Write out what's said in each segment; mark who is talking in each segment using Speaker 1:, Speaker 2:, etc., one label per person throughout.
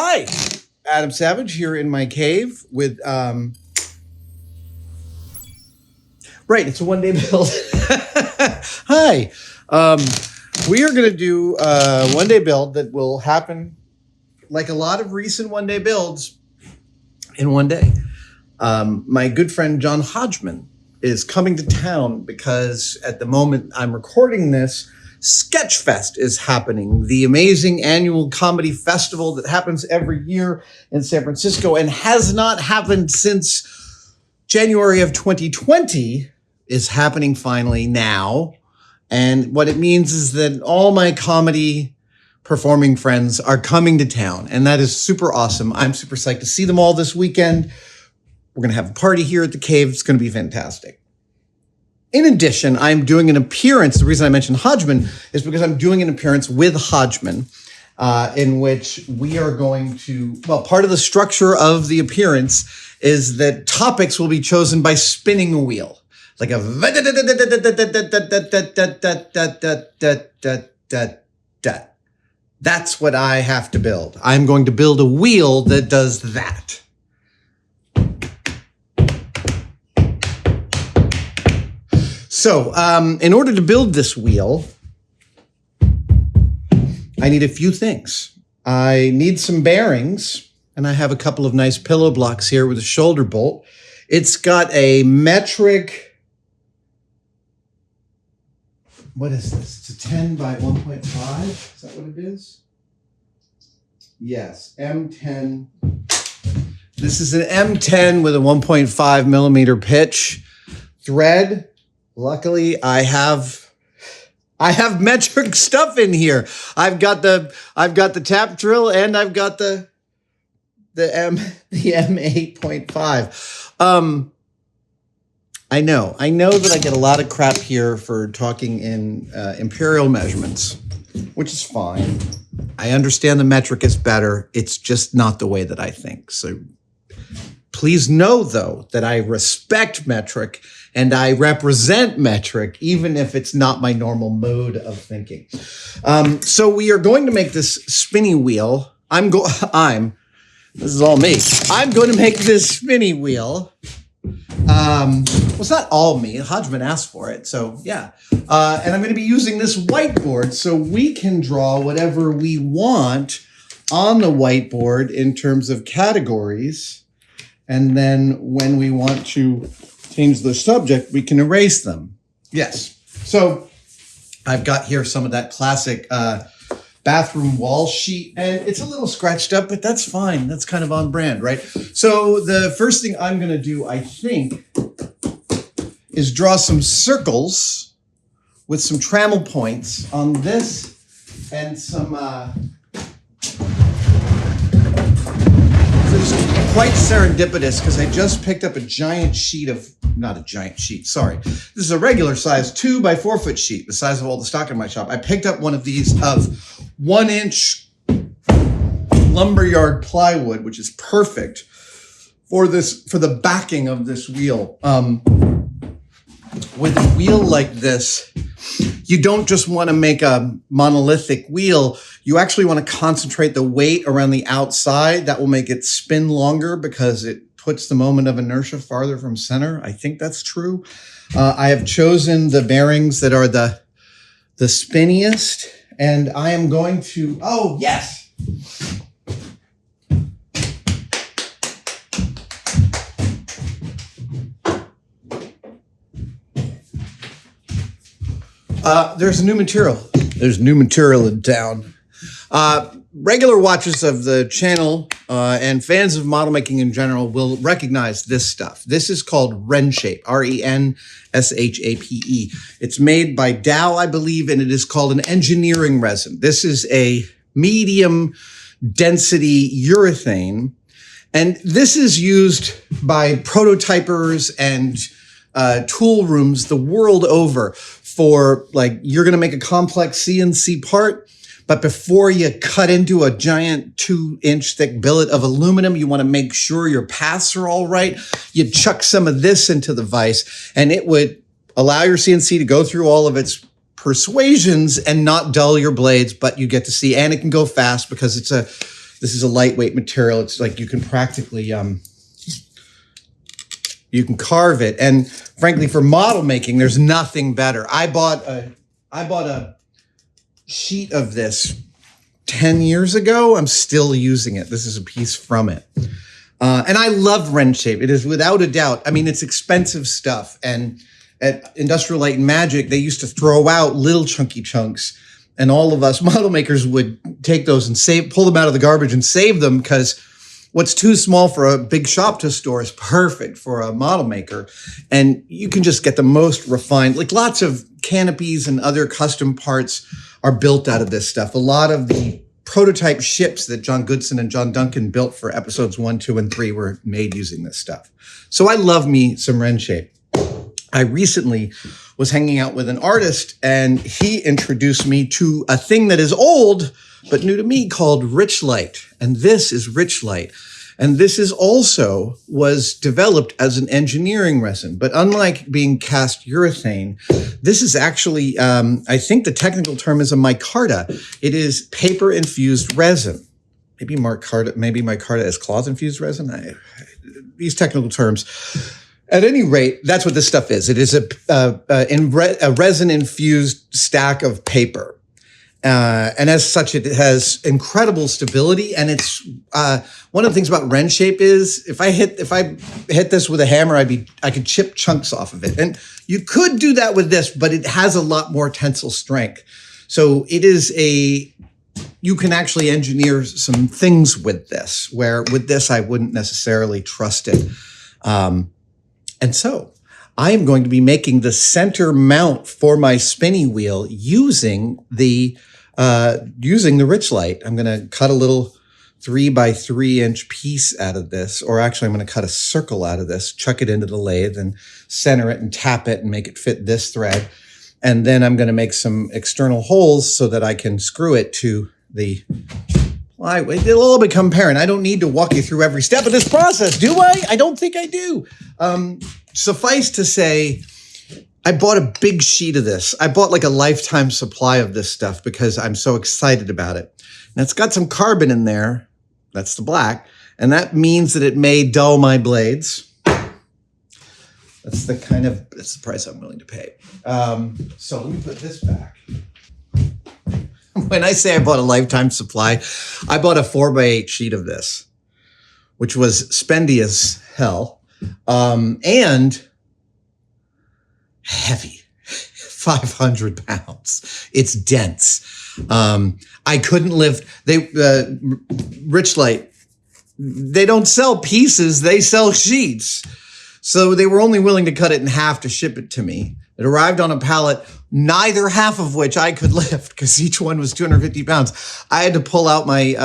Speaker 1: Hi, Adam Savage here in my cave with, right, it's a one-day build. Hi, we are going to do a one-day build that will happen like a lot of recent one-day builds in one day. My good friend John Hodgman is coming to town because at the moment I'm recording this, Sketchfest is happening, the amazing annual comedy festival that happens every year in San Francisco and has not happened since January of 2020, is happening finally now. And what it means is that all my comedy performing friends are coming to town, and that is super awesome. I'm super psyched to see them all this weekend. We're going to have a party here at the cave. It's going to be fantastic. In addition, I'm doing an appearance. The reason I mentioned Hodgman is because I'm doing an appearance with Hodgman in which we are going to, well, part of the structure of the appearance is that topics will be chosen by spinning a wheel. Like a that's what I have to build. I'm going to build a wheel that does that. So, in order to build this wheel, I need a few things. I need some bearings, and I have a couple of nice pillow blocks here with a shoulder bolt. It's got a metric, what is this? It's a 10 by 1.5. Is that what it is? Yes, M10. This is an M10 with a 1.5 millimeter pitch. Thread. Luckily, I have metric stuff in here. I've got the tap drill and I've got the M8.5. I know that I get a lot of crap here for talking in imperial measurements, which is fine. I understand the metric is better. It's just not the way that I think. So please know, though, that I respect metric and I represent metric, even if it's not my normal mode of thinking. So we are going to make this spinny wheel. This is all me. I'm going to make this spinny wheel. Well, it's not all me. Hodgman asked for it. So yeah. And I'm going to be using this whiteboard so we can draw whatever we want on the whiteboard in terms of categories. And then when we want to change the subject, we can erase them. Yes. So I've got here some of that classic bathroom wall sheet, and it's a little scratched up, but that's fine. That's kind of on brand, right? So the first thing I'm going to do, I think, is draw some circles with some trammel points on this and some it's quite serendipitous because I just picked up a giant sheet of, not a giant sheet, sorry. This is a regular size 2 by 4 foot sheet, the size of all the stock in my shop. I picked up one of these of 1-inch lumberyard plywood, which is perfect for the backing of this wheel. With a wheel like this, you don't just want to make a monolithic wheel. You actually want to concentrate the weight around the outside. That will make it spin longer because it puts the moment of inertia farther from center. I think that's true. I have chosen the bearings that are the spinniest, and I am going to, oh, yes. There's new material. There's new material in town. Regular watchers of the channel and fans of model making in general will recognize this stuff. This is called Renshape, Renshape. It's made by Dow, I believe, and it is called an engineering resin. This is a medium density urethane, and this is used by prototypers and tool rooms the world over for, like, you're going to make a complex CNC part, but before you cut into a giant 2-inch thick billet of aluminum, you want to make sure your paths are all right. You chuck some of this into the vise, and it would allow your CNC to go through all of its persuasions and not dull your blades, but you get to see, and it can go fast because This is a lightweight material. It's like you can practically, you can carve it. And frankly, for model making, there's nothing better. I bought a sheet of this 10 years ago. I'm still using it. This is a piece from it. And I love Ren Shape. It is without a doubt. I mean, it's expensive stuff. And at Industrial Light and Magic, they used to throw out little chunky chunks. And all of us model makers would take those and pull them out of the garbage and save them, because what's too small for a big shop to store is perfect for a model maker. And you can just get the most refined, like lots of canopies and other custom parts are built out of this stuff. A lot of the prototype ships that John Goodson and John Duncan built for episodes 1, 2, and 3 were made using this stuff. So I love me some Ren Shape. I recently was hanging out with an artist, and he introduced me to a thing that is old but new to me called Rich Light. And this is Rich Light. And this is also was developed as an engineering resin. But unlike being cast urethane, this is actually, I think the technical term is a micarta. It is paper-infused resin. Maybe micarta is cloth-infused resin. These technical terms. At any rate, that's what this stuff is. It is a resin-infused stack of paper. And as such, it has incredible stability. And it's one of the things about Ren Shape is if I hit this with a hammer, I could chip chunks off of it. And you could do that with this, but it has a lot more tensile strength. So it is you can actually engineer some things with this, where with this, I wouldn't necessarily trust it. And so I am going to be making the center mount for my spinny wheel using the Rich Light. I'm going to cut a little 3 by 3 inch piece out of this, or actually I'm going to cut a circle out of this, chuck it into the lathe and center it and tap it and make it fit this thread. And then I'm going to make some external holes so that I can screw it to the plywood. It'll all become apparent. I don't need to walk you through every step of this process, do I? I don't think I do. Suffice to say, I bought a big sheet of this. I bought like a lifetime supply of this stuff because I'm so excited about it. And it's got some carbon in there. That's the black. And that means that it may dull my blades. That's the price I'm willing to pay. So let me put this back. When I say I bought a lifetime supply, I bought a 4x8 sheet of this, which was spendy as hell, and heavy, 500 pounds. It's dense. I couldn't lift. Rich Light, they don't sell pieces, they sell sheets. So they were only willing to cut it in half to ship it to me. It arrived on a pallet, neither half of which I could lift because each one was 250 pounds. I had to pull out my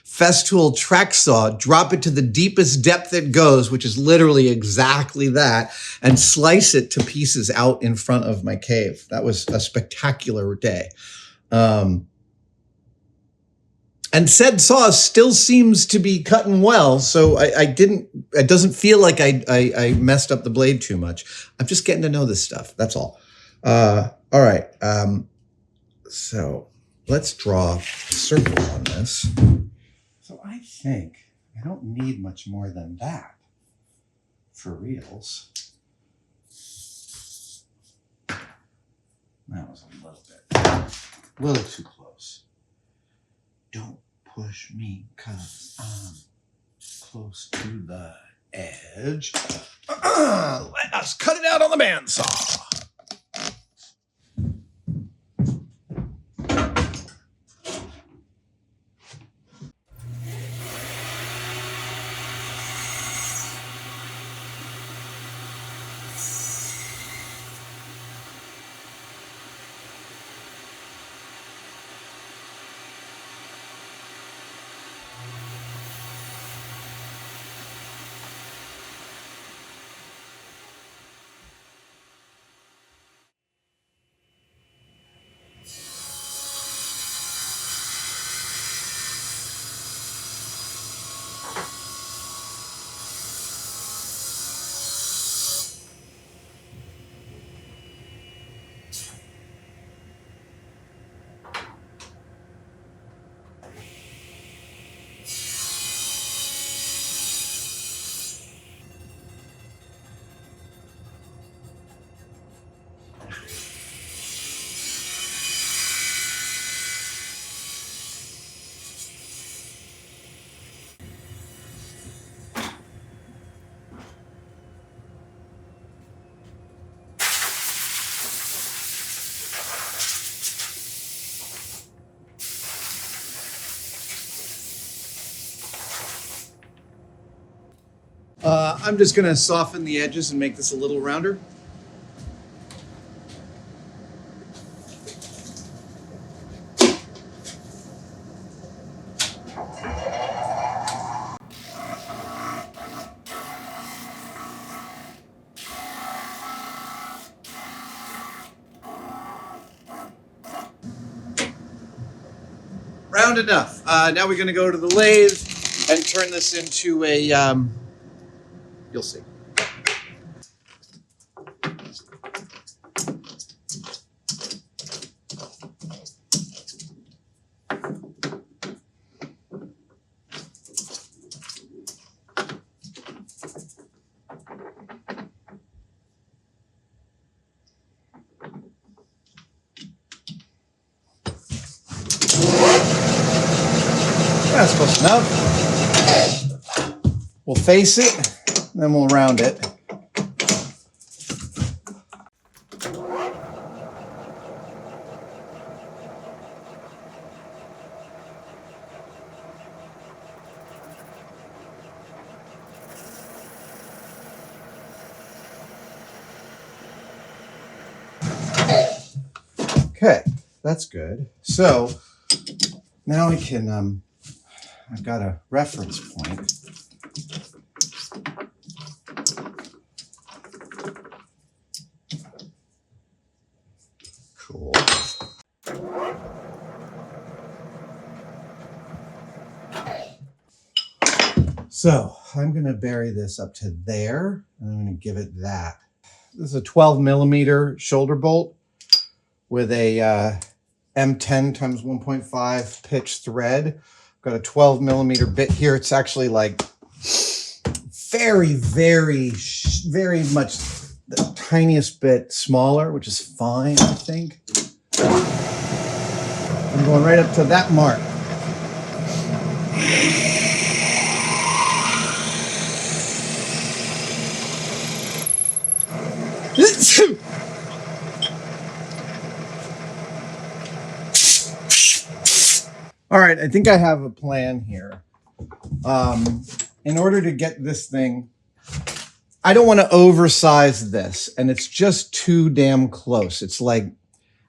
Speaker 1: Festool track saw, drop it to the deepest depth it goes, which is literally exactly that, and slice it to pieces out in front of my cave. That was a spectacular day. And said saw still seems to be cutting well, so it doesn't feel like I messed up the blade too much. I'm just getting to know this stuff, that's all. All right, so let's draw a circle on this. So I think I don't need much more than that for reals. That was a little too close. Don't push me because I'm close to the edge. Let us cut it out on the bandsaw. I'm just going to soften the edges and make this a little rounder. Round enough. Now we're going to go to the lathe and turn this into a, you'll see. That's close enough. We'll face it, then we'll round it. Okay, that's good. So now we can, I've got a reference point. Cool. So I'm going to bury this up to there, and I'm going to give it that. This is a 12 millimeter shoulder bolt with a M10 times 1.5 pitch thread. Got a 12 millimeter bit here. It's actually like very, very, very much the tiniest bit smaller, which is fine, I think. I'm going right up to that mark. All right, I think I have a plan here. In order to get this thing, I don't want to oversize this, and it's just too damn close. It's like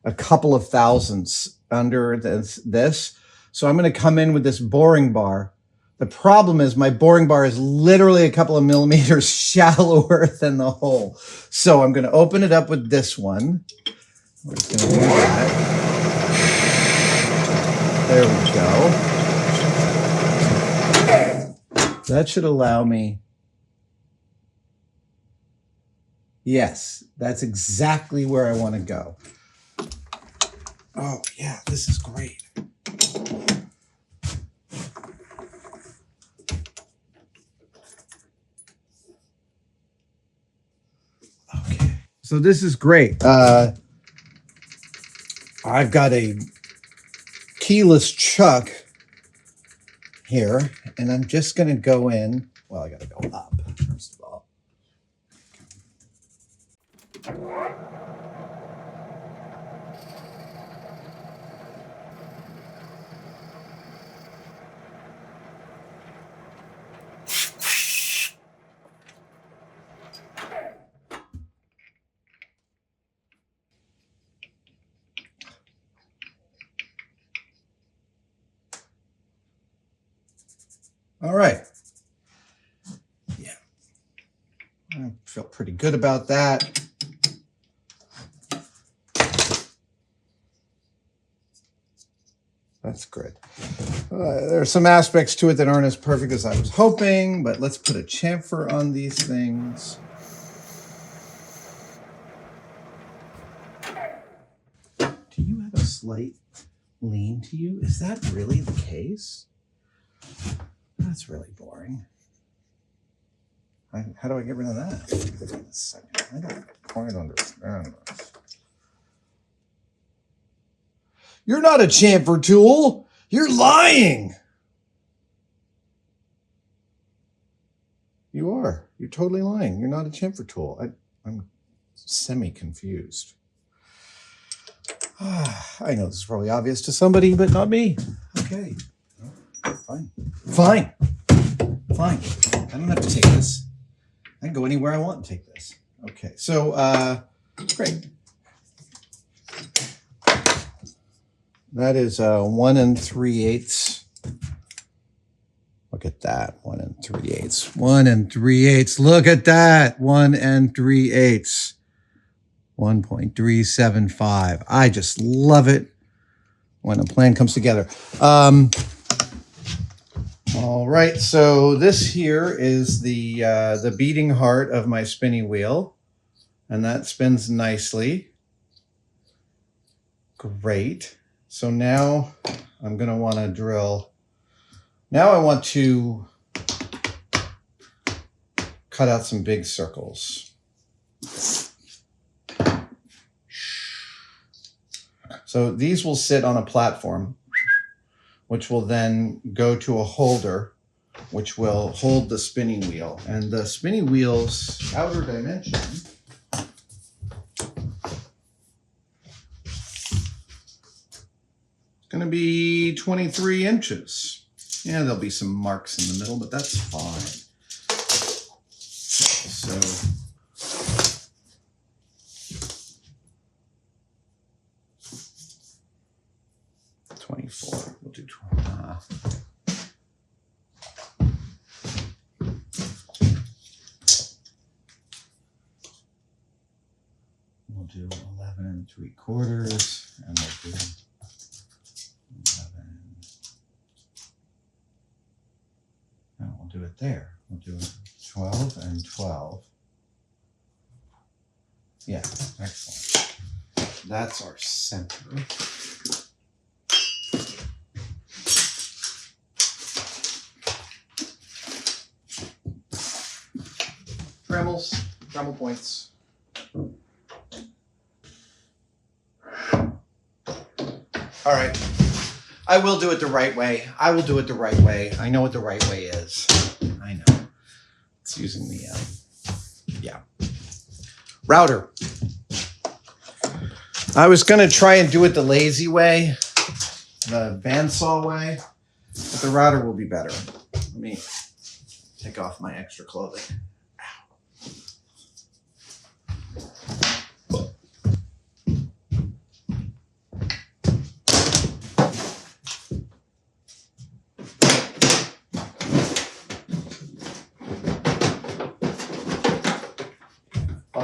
Speaker 1: a couple of thousandths under this. So I'm going to come in with this boring bar. The problem is my boring bar is literally a couple of millimeters shallower than the hole. So I'm going to open it up with this one. We're just going to do that. There we go. That should allow me. Yes, that's exactly where I want to go. Oh, yeah, this is great. Okay, so this is great. I've got a keyless chuck here, and I'm just going to go in. Well, I got to go up first of all. All right. Yeah. I feel pretty good about that. That's good. There are some aspects to it that aren't as perfect as I was hoping, but let's put a chamfer on these things. Do you have a slight lean to you? Is that really the case? That's really boring. How do I get rid of that? I don't quite understand this. You're not a chamfer tool. You're lying. You are. You're totally lying. You're not a chamfer tool. I'm semi-confused. I know this is probably obvious to somebody, but not me. Okay. Fine. Fine. Fine. I don't have to take this. I can go anywhere I want and take this. Okay, so great. That is 1 3/8. Look at that, 1 3/8. 1 3/8. Look at that, 1 3/8. 1.375. I just love it when a plan comes together. All right, so this here is the beating heart of my spinning wheel, and that spins nicely. Great. So now I'm going to want to drill. Now I want to cut out some big circles. So these will sit on a platform, which will then go to a holder, which will hold the spinning wheel. And the spinning wheel's outer dimension going to be 23 inches. Yeah, there'll be some marks in the middle, but that's fine. So 24. We'll do 20. We'll do 11 3/4, and we'll do 11. No, we'll do it there. We'll do 12 and 12. Yeah, excellent. That's our center. Dremel points. All right. I will do it the right way. I will do it the right way. I know what the right way is. I know. It's using the, router. I was going to try and do it the lazy way, the bandsaw way, but the router will be better. Let me take off my extra clothing.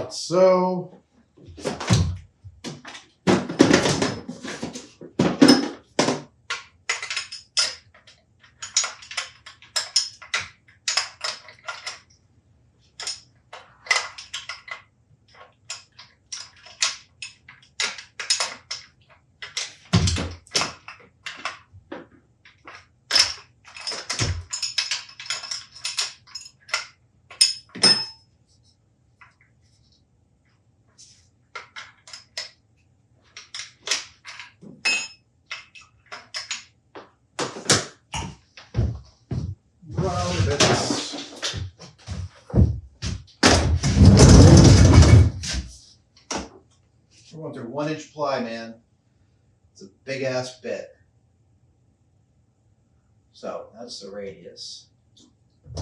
Speaker 1: So we're going through 1-inch ply, man. It's a big ass bit. So that's the radius. I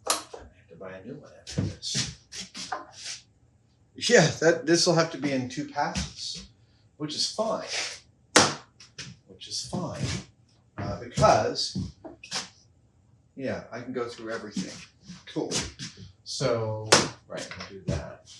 Speaker 1: have to buy a new one after this. Yeah, this will have to be in 2 passes, which is fine. Because, yeah, I can go through everything. Cool. So, right, we'll do that.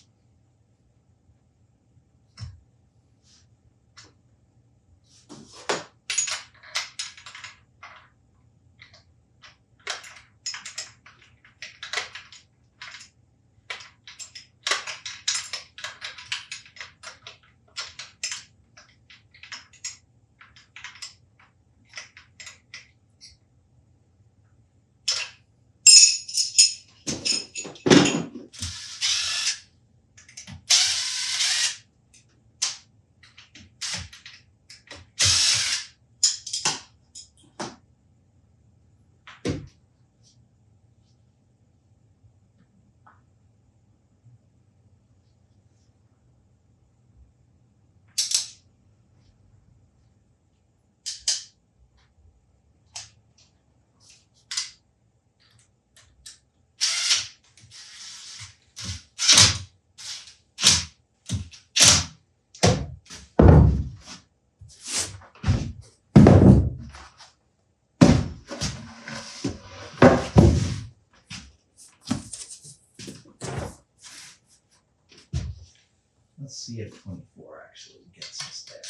Speaker 1: see if 24 actually gets us there.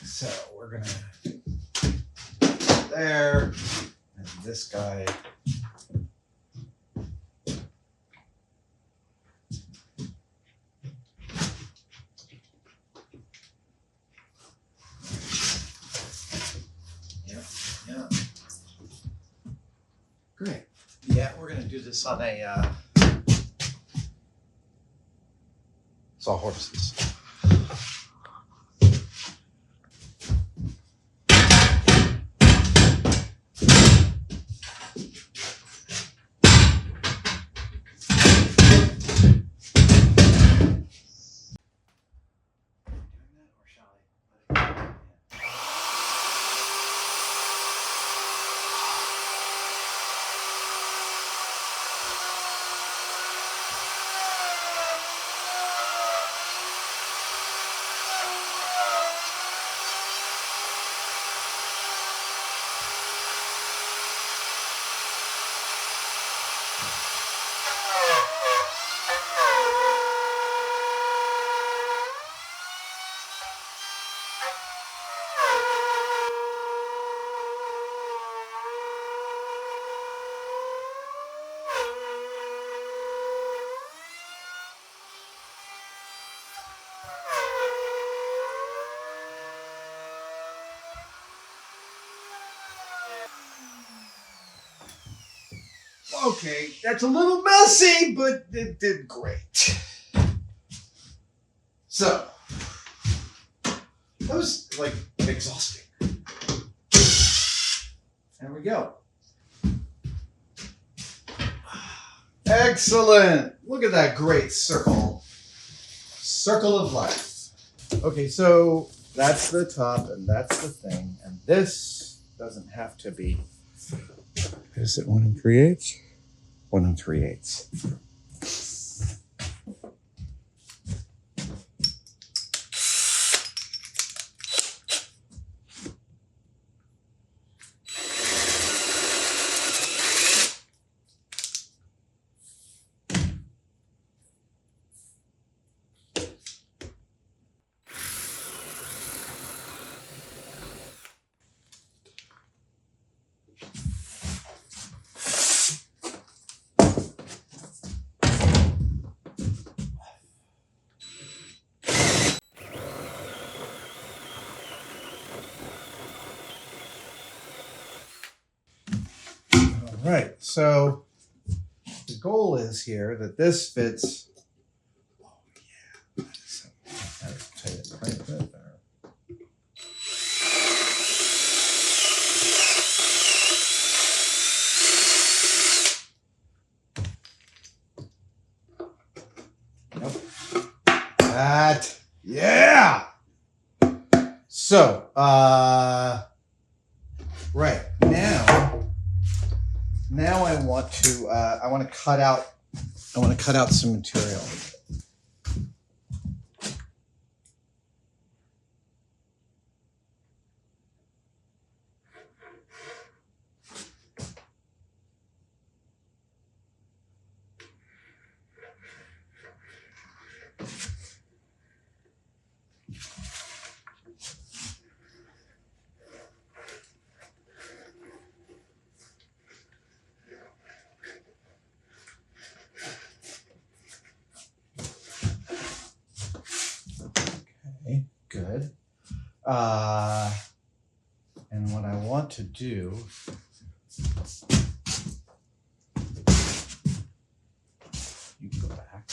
Speaker 1: So we're gonna there, and this guy. Yeah. Great. Yeah, we're gonna do this on a sawhorses. Okay, that's a little messy, but it did great. So, that was like exhausting. There we go. Excellent. Look at that great circle. Circle of life. Okay, so that's the top and that's the thing. And this doesn't have to be. Is it 1 3/8? 1 3/8. All right, so the goal is here that this fits. Oh yeah, that's tight it quite a bit there. Nope. That, yeah. So, right now I want to cut out some material. Good. And what I want to do you can go back.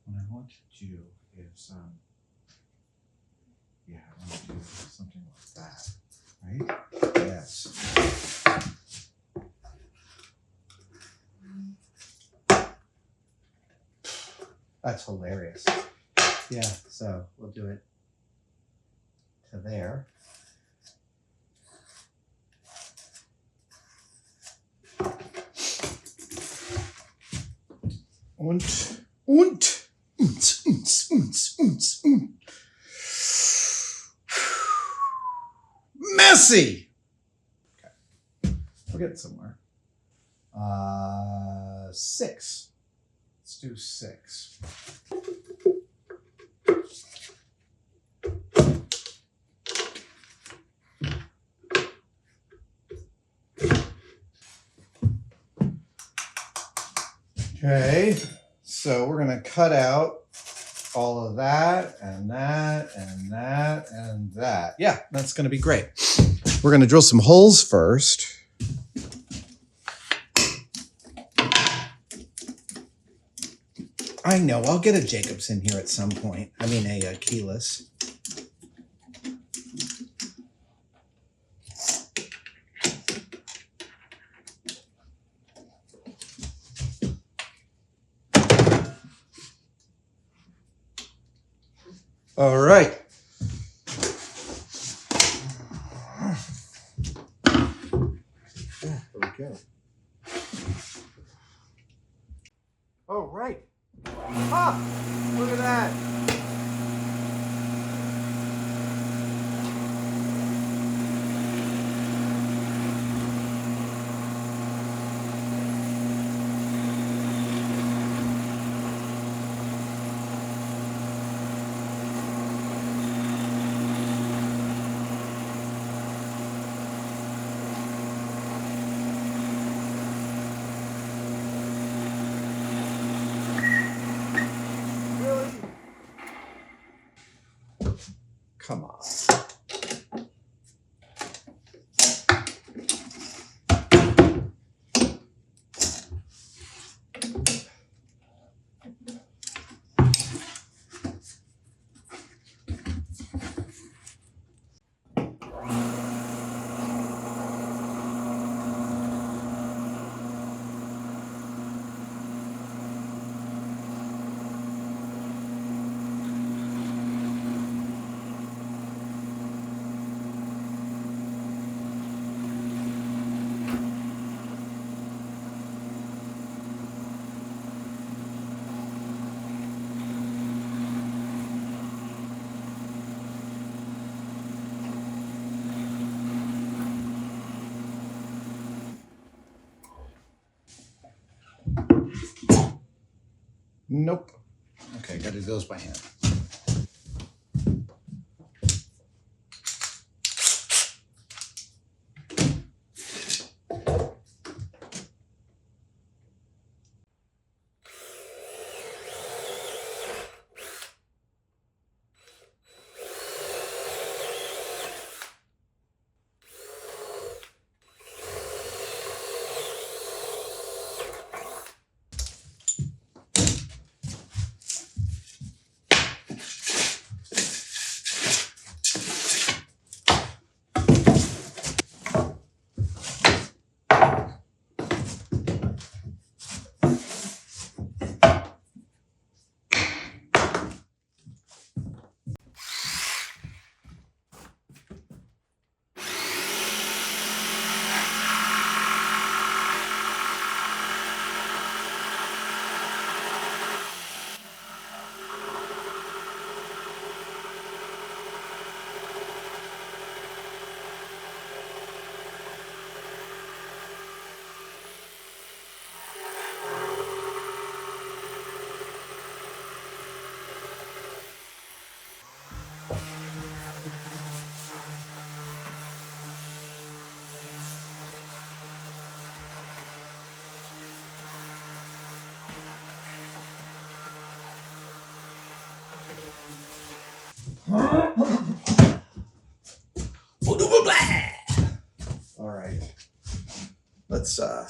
Speaker 1: What I want to do is I want to do something like that, right? Yes. That's hilarious. Yeah, so we'll do it to there. Und. Messy. Okay, we're getting somewhere. 6. Let's do 6. Okay, so we're gonna cut out all of that and that and that and that. Yeah, that's gonna be great. We're gonna drill some holes first. I know, I'll get a Jacobson here at some point. I mean a keyless. All right. There we go. All right. Ah, look at that. Come on. Nope. Okay, gotta do those by hand. All right. Let's yeah.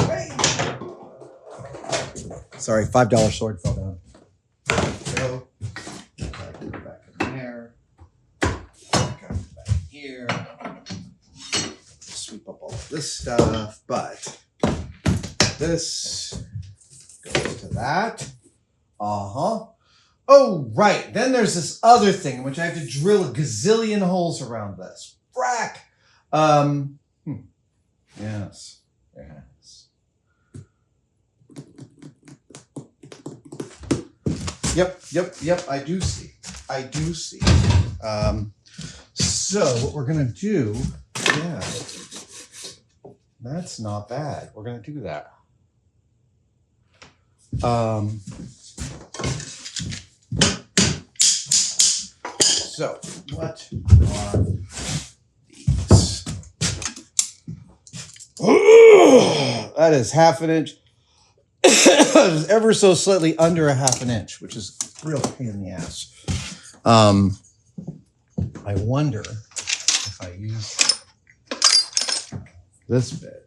Speaker 1: Hey. Sorry, $5 sword fell down. Go. Back in there. Back in here. Sweep up all of this stuff, but this goes to that. Oh, right. Then there's this other thing in which I have to drill a gazillion holes around this. frack. Yes. Yes. Yep. I do see. So what we're gonna do, yeah, that's not bad. We're gonna do that. So what are these? That is half an inch. That is ever so slightly under a half an inch, which is a real pain in the ass. I wonder if I use this bit.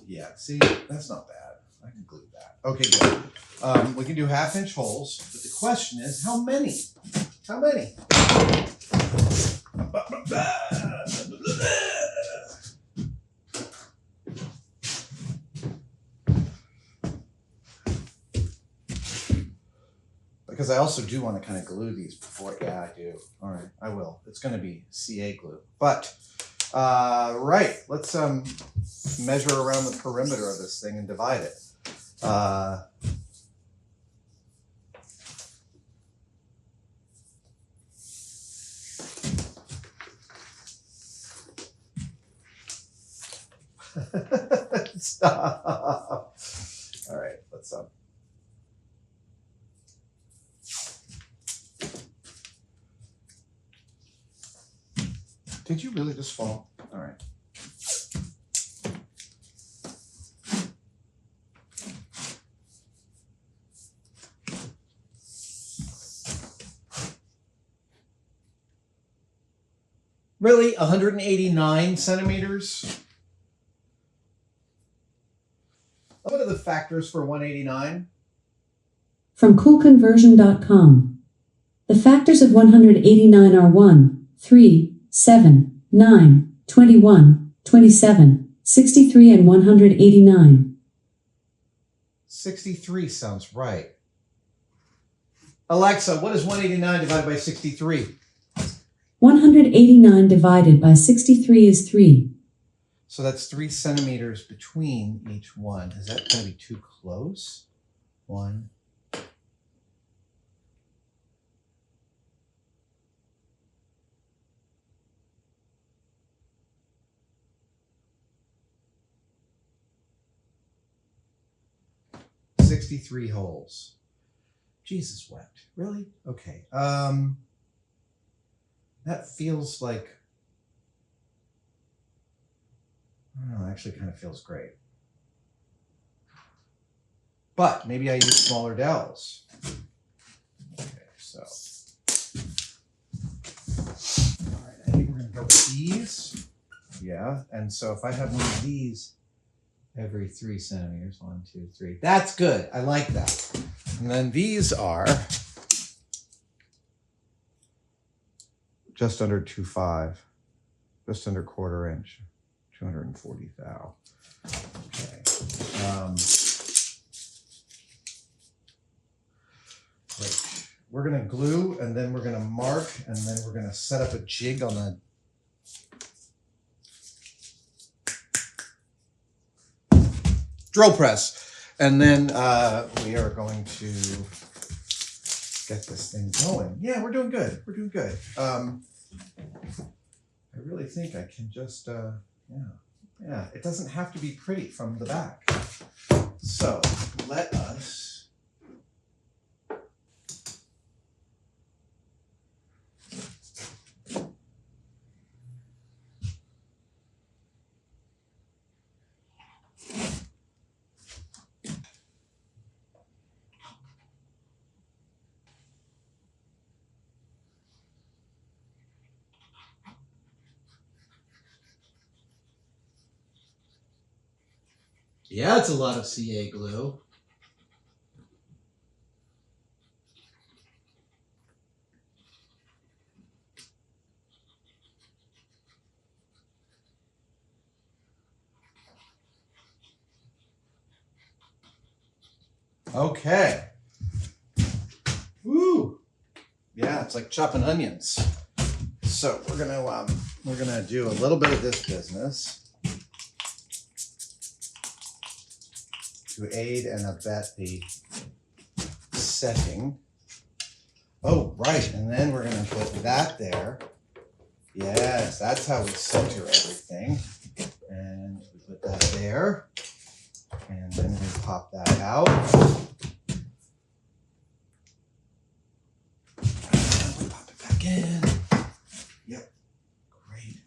Speaker 1: Yeah, see, that's not bad. I can glue that. Okay, good. We can do half-inch holes, but the question is, how many? How many? Because I also do want to kind of glue these before. Yeah, I do. All right, I will. It's going to be CA glue. But, right, let's measure around the perimeter of this thing and divide it. Stop. All right, let's Did you really just fall? All right. Really? 189 centimeters? What are the factors for 189?
Speaker 2: From coolconversion.com. The factors of 189 are 1, 3, 7, 9, 21, 27, 63, and 189.
Speaker 1: 63 sounds right. Alexa, what is 189 divided by 63?
Speaker 2: 189 divided by 63 is 3.
Speaker 1: So that's 3 centimeters between each one. Is that going to be too close? 1. $63 holes. Jesus wept. Really? Okay. That feels like, I don't know, actually kind of feels great. But maybe I use smaller dowels. Okay, so. All right, I think we're going to go with these. Yeah, and so if I have one of these every 3 centimeters, 1, 2, 3. That's good. I like that. And then these are just under 2.5, just under 1/4 inch, 240 thou. Okay. Great. We're going to glue, and then we're going to mark, and then we're going to set up a jig on the drill press. And then we are going to get this thing going. Yeah, we're doing good. We're doing good. I really think I can just, yeah, it doesn't have to be pretty from the back. So let us Yeah, it's a lot of CA glue. Okay. Woo! Yeah, it's like chopping onions. So we're gonna do a little bit of this business to aid and abet the setting. Oh, right, and then we're gonna put that there. Yes, that's how we center everything. And we put that there. And then we pop that out. And we pop it back in. Yep, great.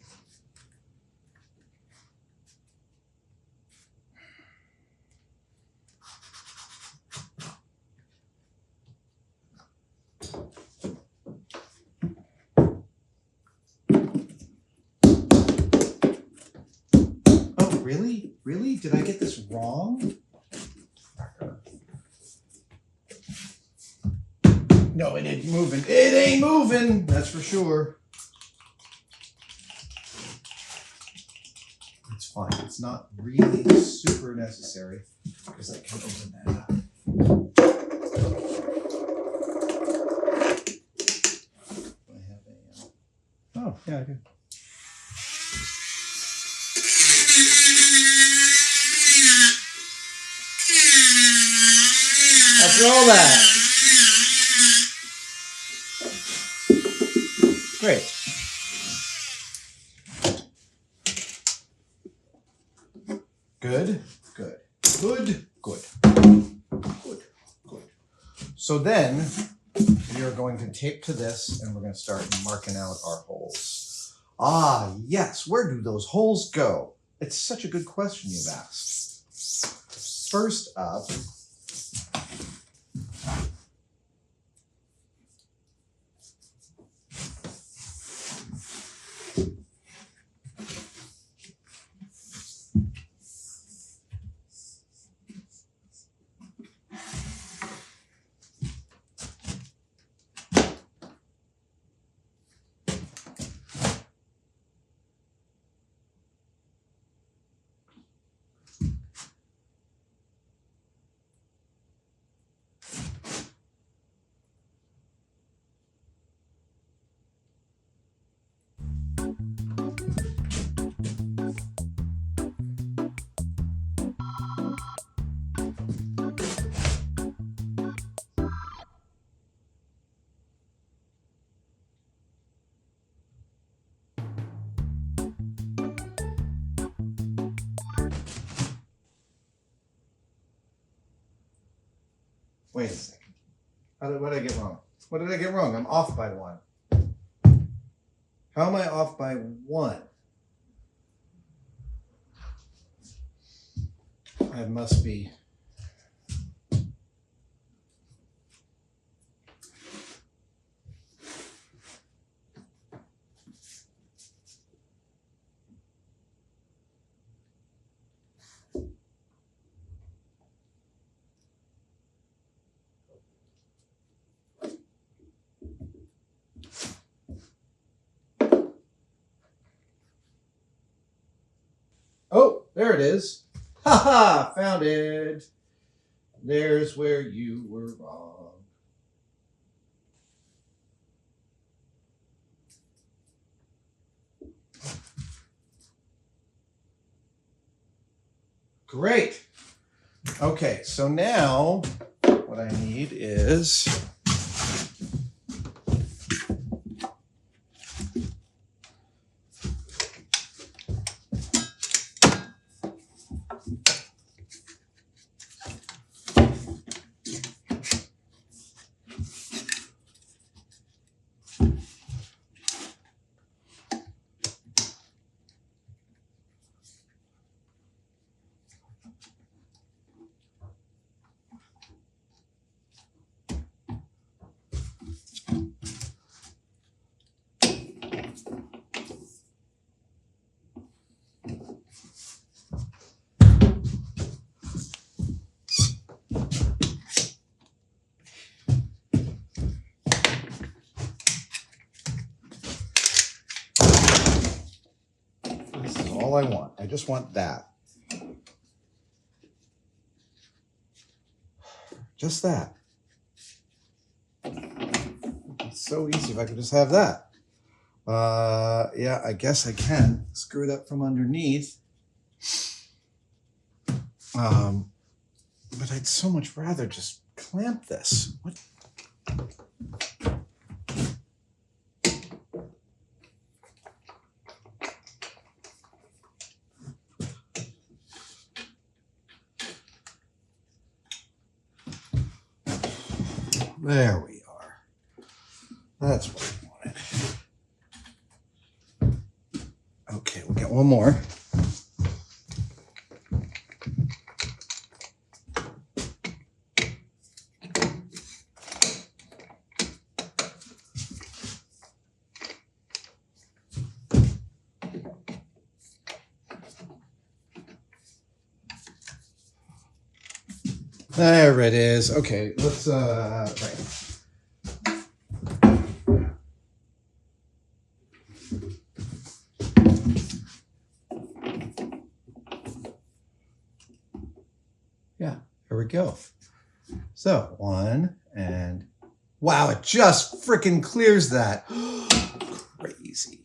Speaker 1: Oh, really? Really? Did I get this wrong? No, it ain't moving. It ain't moving. That's for sure. It's fine. It's not really super necessary because I can open that up. I have a. Oh, yeah, I do. After all that. Great. Good, good, good, good, good, good. So then we are going to tape to this and we're going to start marking out our holes. Ah, yes. Where do those holes go? It's such a good question you've asked. First up, wait a second. What did I get wrong? What did I get wrong? I'm off by one. How am I off by one? I must be. Oh, there it is. Ha ha, found it. There's where you were wrong. Great. Okay, so now what I need is this is all I want. I just want that. Just that. It's so easy if I could just have that. Yeah, I guess I can screw it up from underneath. But I'd so much rather just clamp this. What? There we are. That's what I wanted. Okay, we'll get one more. There it is. Okay, let's right. Yeah, here we go. So one and wow, it just freaking clears that. Crazy.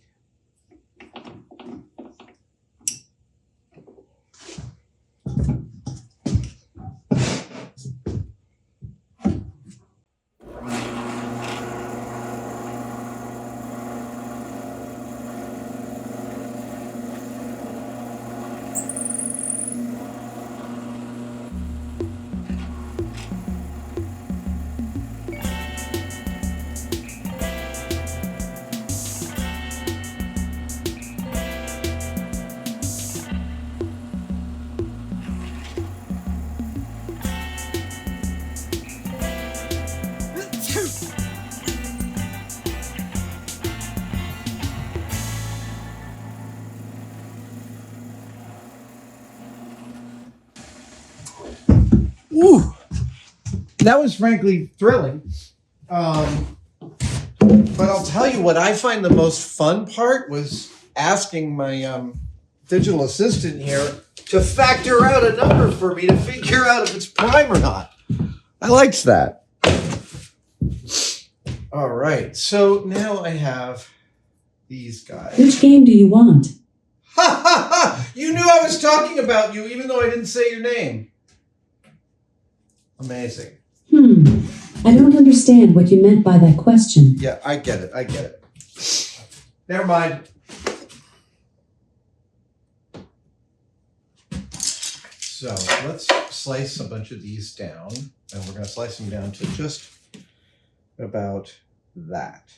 Speaker 1: Ooh, that was frankly thrilling. But I'll tell you what I find the most fun part was asking my digital assistant here to factor out a number for me to figure out if it's prime or not. I liked that. All right, so now I have these guys.
Speaker 2: Which game do you want?
Speaker 1: Ha ha ha! You knew I was talking about you even though I didn't say your name. Amazing.
Speaker 2: I don't understand what you meant by that question.
Speaker 1: Yeah, I get it. I get it. Never mind. So let's slice a bunch of these down, and we're going to slice them down to just about that.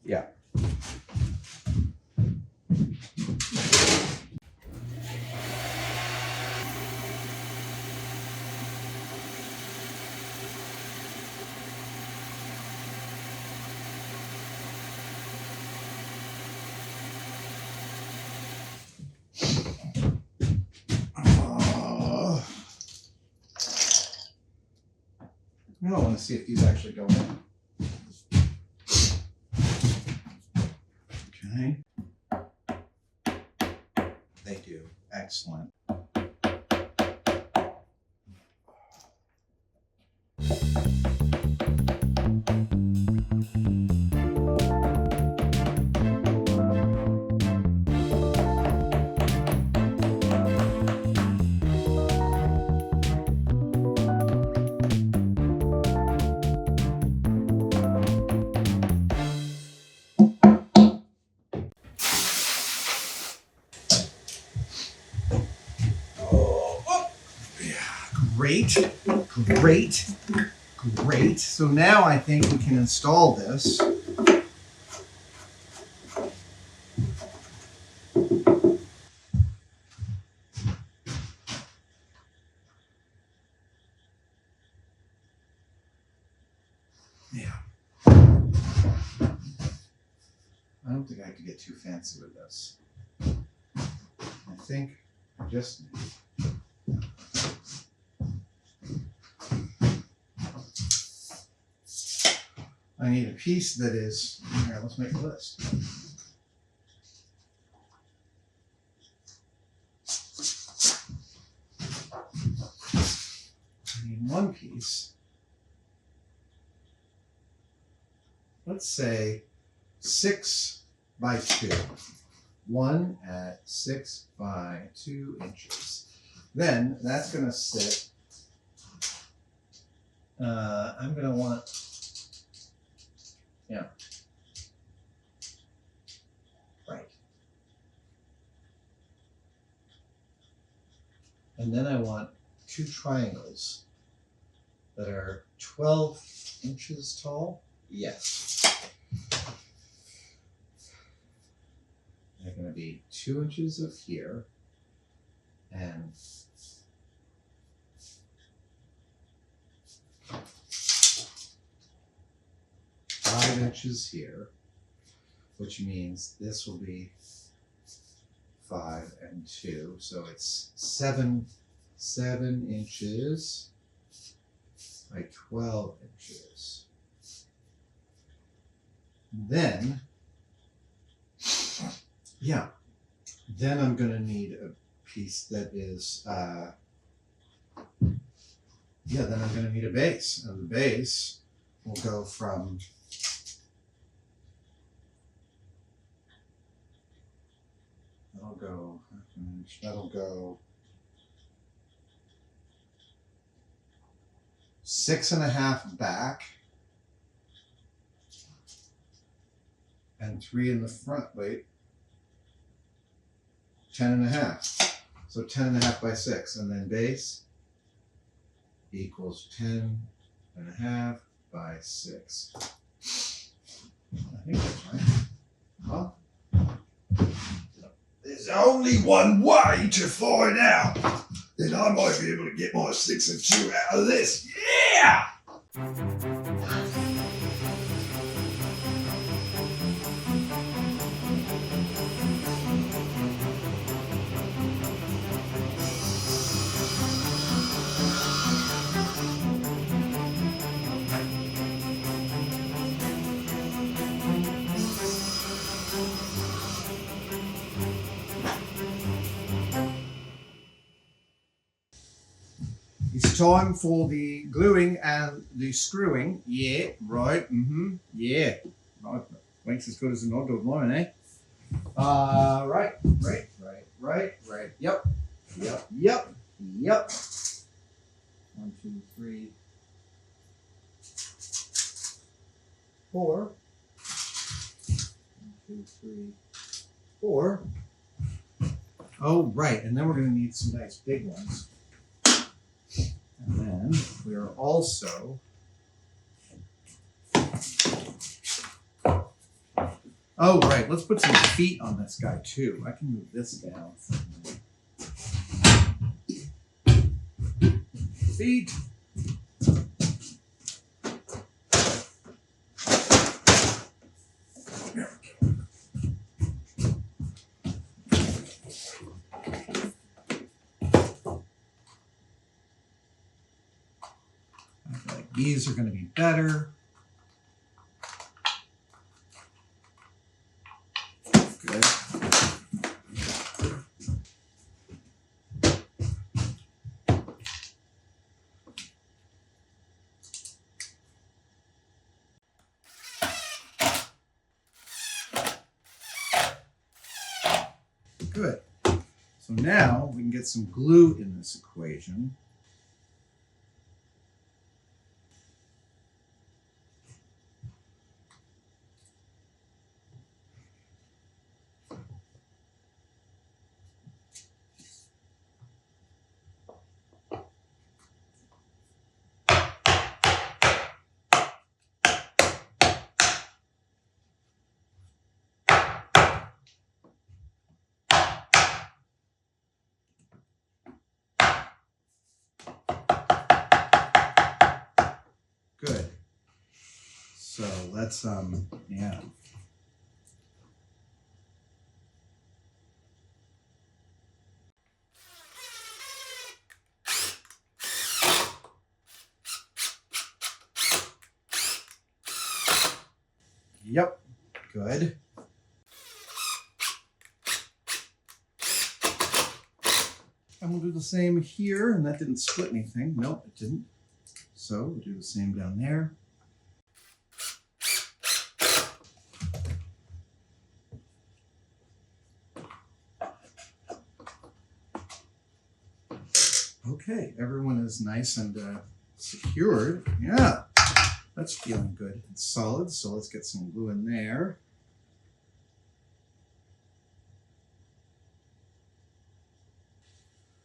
Speaker 1: Yeah. Now I want to see if these actually go in. Okay. They do. Excellent. Great, great, great. So now I think we can install this. Yeah. I don't think I could get too fancy with this. I think I just I need a piece that is, here, let's make a list. I need one piece, let's say 6 by 2. 1 at 6 by 2 inches. Then that's going to sit, I'm going to want, yeah, right. And then I want 2 triangles that are 12 inches tall. Yes. They're going to be 2 inches of here and 5 inches here, which means this will be 5 and 2, so it's 7 inches by 12 inches. Then, yeah, then I'm going to need a piece that is, then I'm going to need a base, and the base will go from that'll go 6.5 back and 3 in the front. Wait, 10.5. So 10.5 by 6, and then base equals 10.5 by 6. I think that's right. Huh?
Speaker 3: There's only one way to find out. Then I might be able to get my 6 and 2 out of this. Yeah!
Speaker 1: It's time for the gluing and the screwing. Yeah, right. Yeah. Right. Makes as good as an odd line, eh? Right. Yep. 1, 2, 3, 4. 1, 2, 3, 4. Oh, right. And then we're going to need some nice big ones. And then we are also right, let's put some feet on this guy too. I can move this down. Feet. These are going to be better. Good. Good. So now we can get some glue in this equation. Good. So let's, yeah. Yep. Good. And we'll do the same here, and that didn't split anything. Nope, it didn't. So we'll do the same down there. Okay, everyone is nice and secured. Yeah, that's feeling good. It's solid, so let's get some glue in there.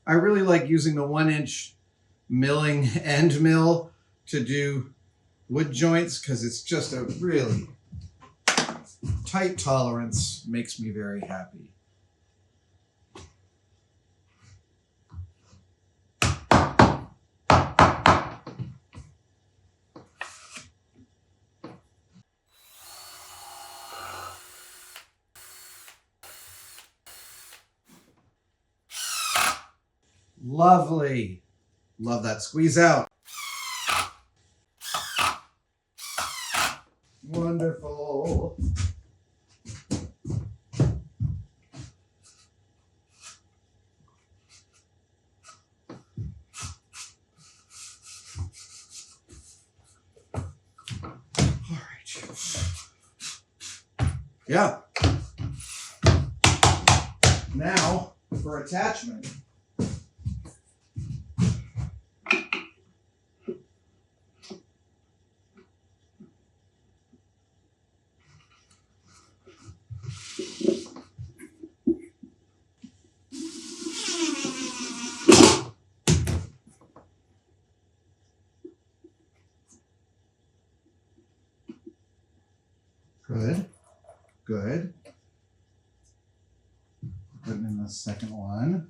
Speaker 1: I really like using the 1-inch milling end mill to do wood joints because it's just a really tight tolerance. Makes me very happy. Lovely. Love that squeeze out. Wonderful. All right. Yeah. Now for attachment. Good, good. Putting in the second one.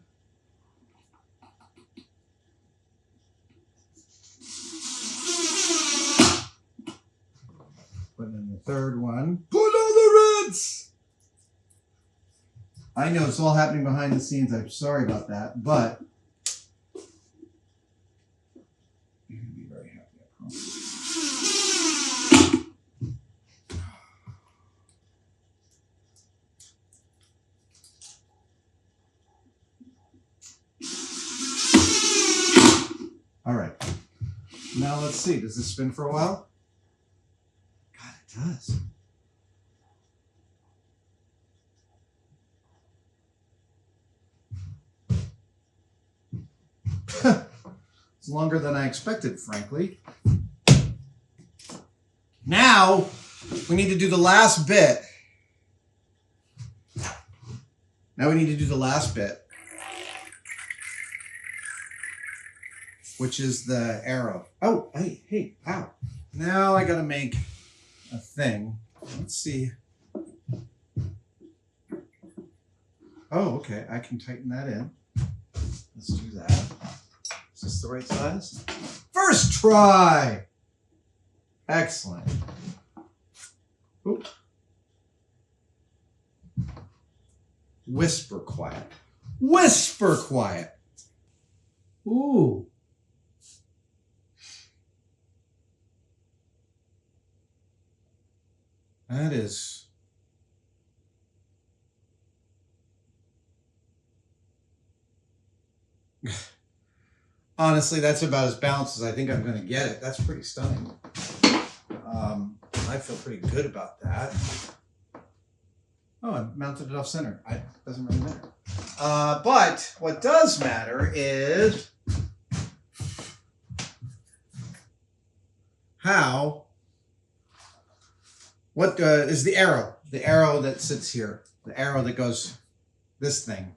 Speaker 1: Putting in the third one. Put on the reds! I know it's all happening behind the scenes. I'm sorry about that, but you're going to be very happy, I promise. All right. Now let's see. Does this spin for a while? God, it does. It's longer than I expected, frankly. Now, we need to do the last bit. Which is the arrow. Oh, hey, ow. Now I gotta make a thing. Let's see. Oh, okay, I can tighten that in. Let's do that. Is this the right size? First try! Excellent. Oop. Whisper quiet. Whisper quiet. Ooh. That is... Honestly, that's about as balanced as I think I'm going to get it. That's pretty stunning. I feel pretty good about that. Oh, I mounted it off center. It doesn't really matter. But what does matter is what is the arrow that sits here, the arrow that goes this thing.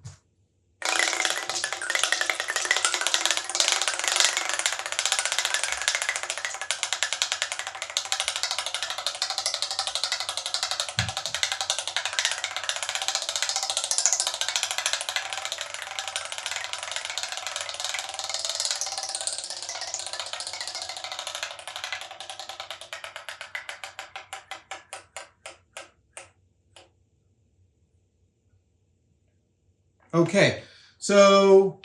Speaker 1: Okay, so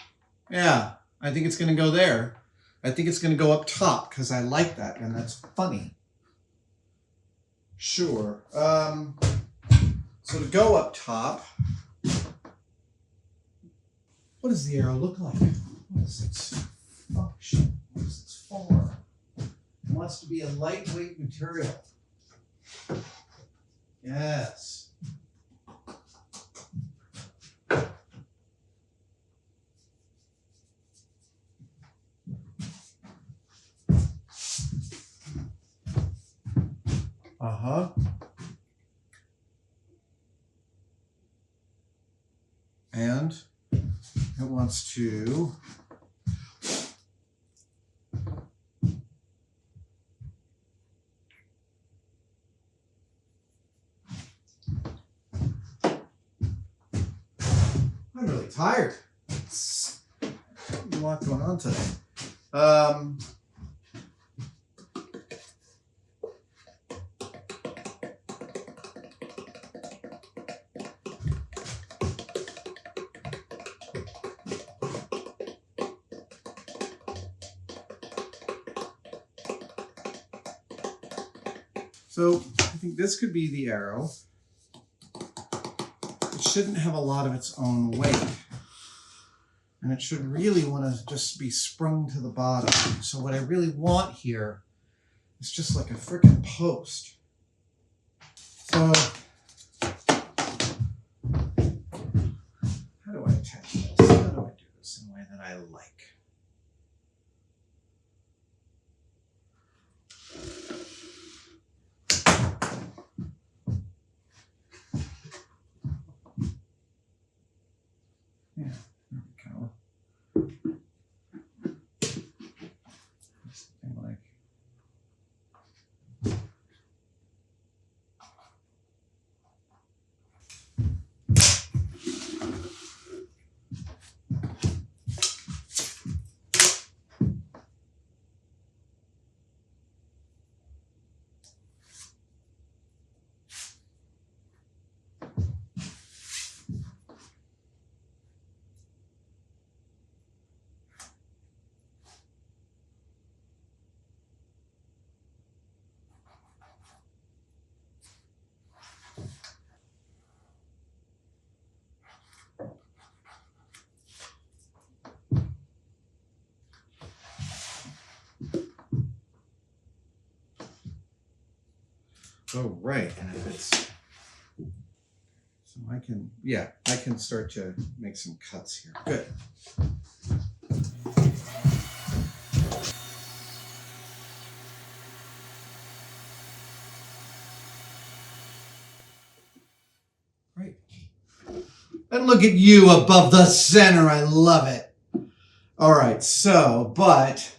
Speaker 1: yeah, I think it's going to go there. I think it's going to go up top because I like that and that's funny. Sure. So to go up top, what does the arrow look like? What is its function? What is its form? It wants to be a lightweight material. Yes. Uh-huh. And it wants to I'm really tired. It's a lot going on today. So I think this could be the arrow. It shouldn't have a lot of its own weight. And it should really want to just be sprung to the bottom. So what I really want here is just like a frickin' post. So how do I attach this? How do I do this in a way that I like? Yeah, there we go. Something like. Oh, right. And if it's, so I can, yeah, I can start to make some cuts here. Good. Great. And look at you above the center. I love it. All right. So, but.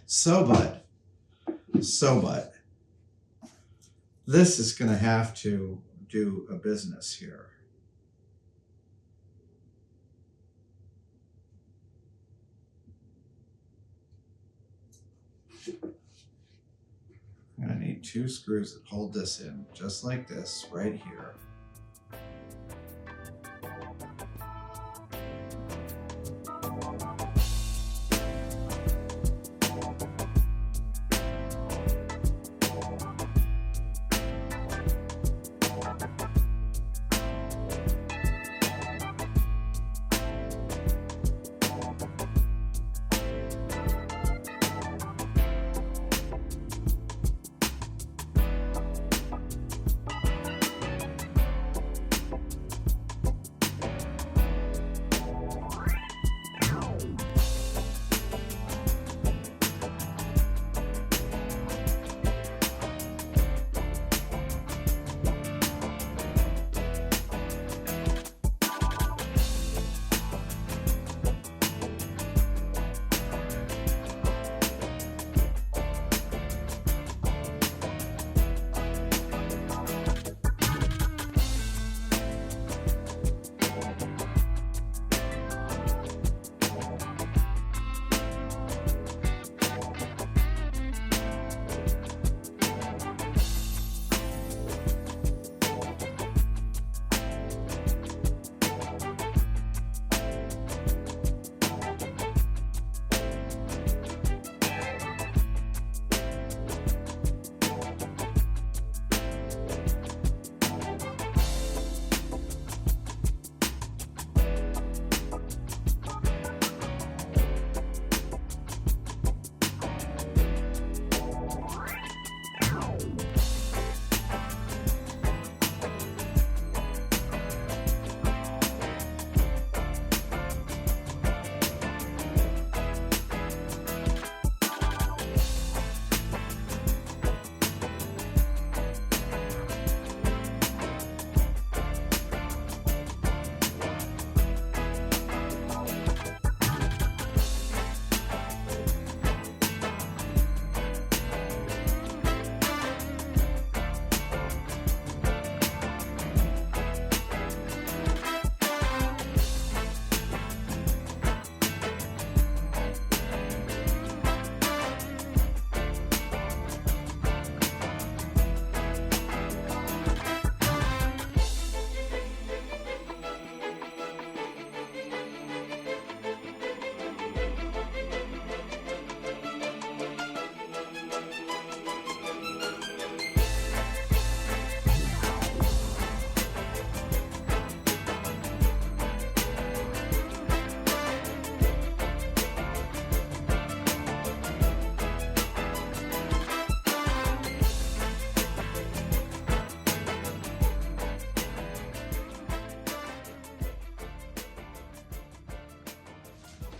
Speaker 1: This is going to have to do a business here. I'm going to need 2 screws that hold this in, just like this, right here.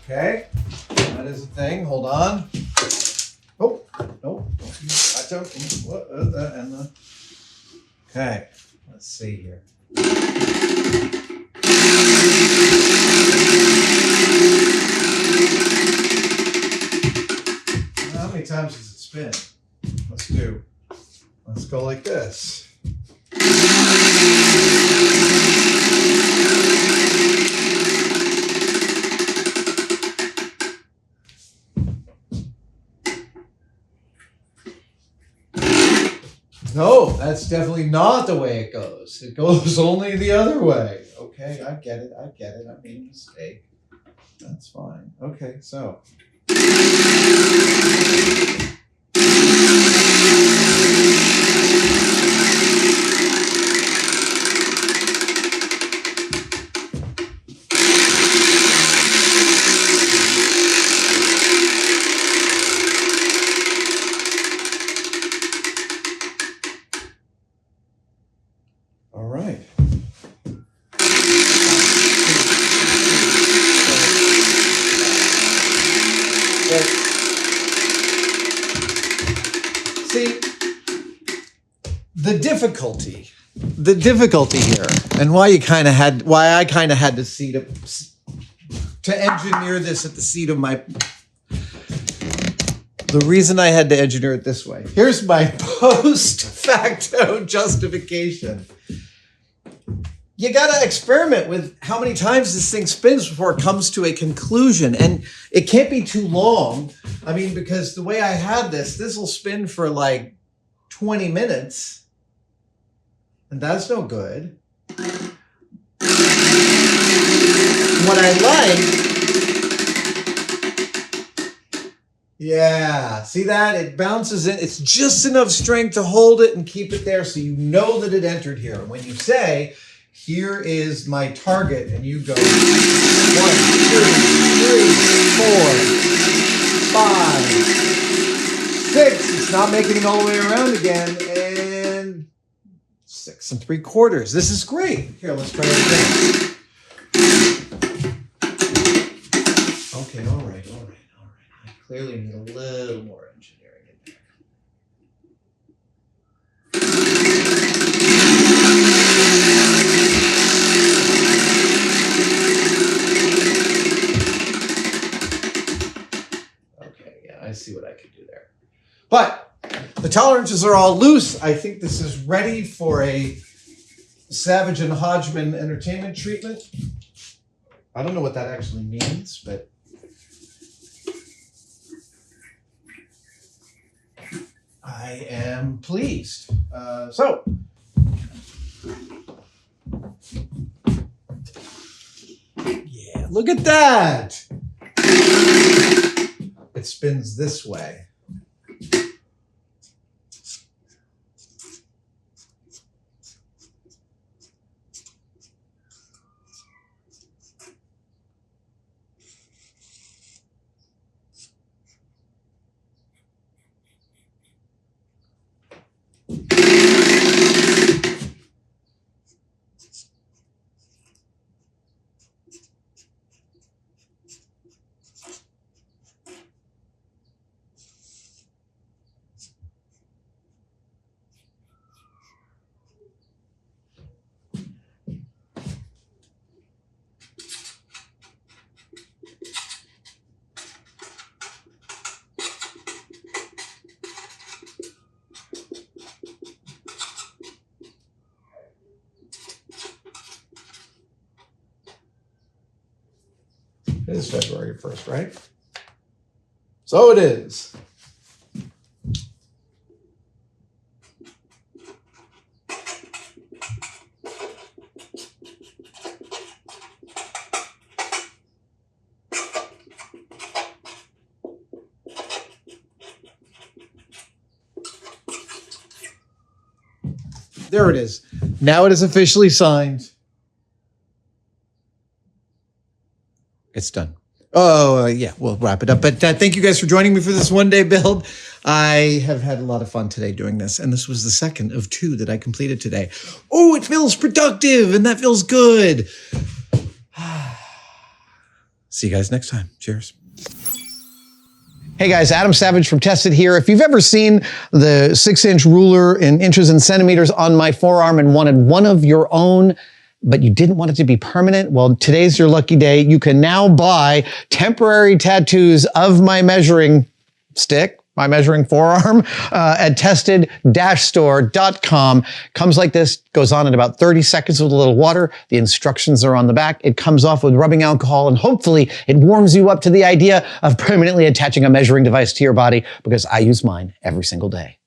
Speaker 1: Okay, that is a thing. Hold on. Oh, no. I don't. What? And the. Okay, let's see here. How many times does it spin? Let's go like this. No, that's definitely not the way it goes. It goes only the other way. Okay, I get it. I made a mistake. That's fine. Okay, so. All right. See, the difficulty here, and why I kind of had to engineer this at the seat of my. The reason I had to engineer it this way. Here's my post facto justification. You got to experiment with how many times this thing spins before it comes to a conclusion. And it can't be too long. I mean, because the way I had this will spin for like 20 minutes. And that's no good. What I like, yeah, see that? It bounces in. It's just enough strength to hold it and keep it there so you know that it entered here. And when you say, here is my target, and you go 1, 2, 3, 4, 5, 6. It's not making it all the way around again. And 6 3/4. This is great. Here, let's try it again. Okay, all right. I clearly need a little more engineering in there. I see what I can do there. But the tolerances are all loose. I think this is ready for a Savage and Hodgman entertainment treatment. I don't know what that actually means, but I am pleased. So yeah, look at that. It spins this way. It is February 1st, right? So it is. There it is. Now it is officially signed. It's done. Oh, yeah, we'll wrap it up. But thank you guys for joining me for this one-day build. I have had a lot of fun today doing this, and this was the second of 2 that I completed today. Oh, it feels productive, and that feels good. See you guys next time. Cheers.
Speaker 4: Hey guys, Adam Savage from Tested here. If you've ever seen the 6-inch ruler in inches and centimeters on my forearm and wanted one of your own, but you didn't want it to be permanent, well, today's your lucky day. You can now buy temporary tattoos of my measuring stick, my measuring forearm, at tested-store.com. Comes like this, goes on in about 30 seconds with a little water. The instructions are on the back. It comes off with rubbing alcohol, and hopefully it warms you up to the idea of permanently attaching a measuring device to your body, because I use mine every single day.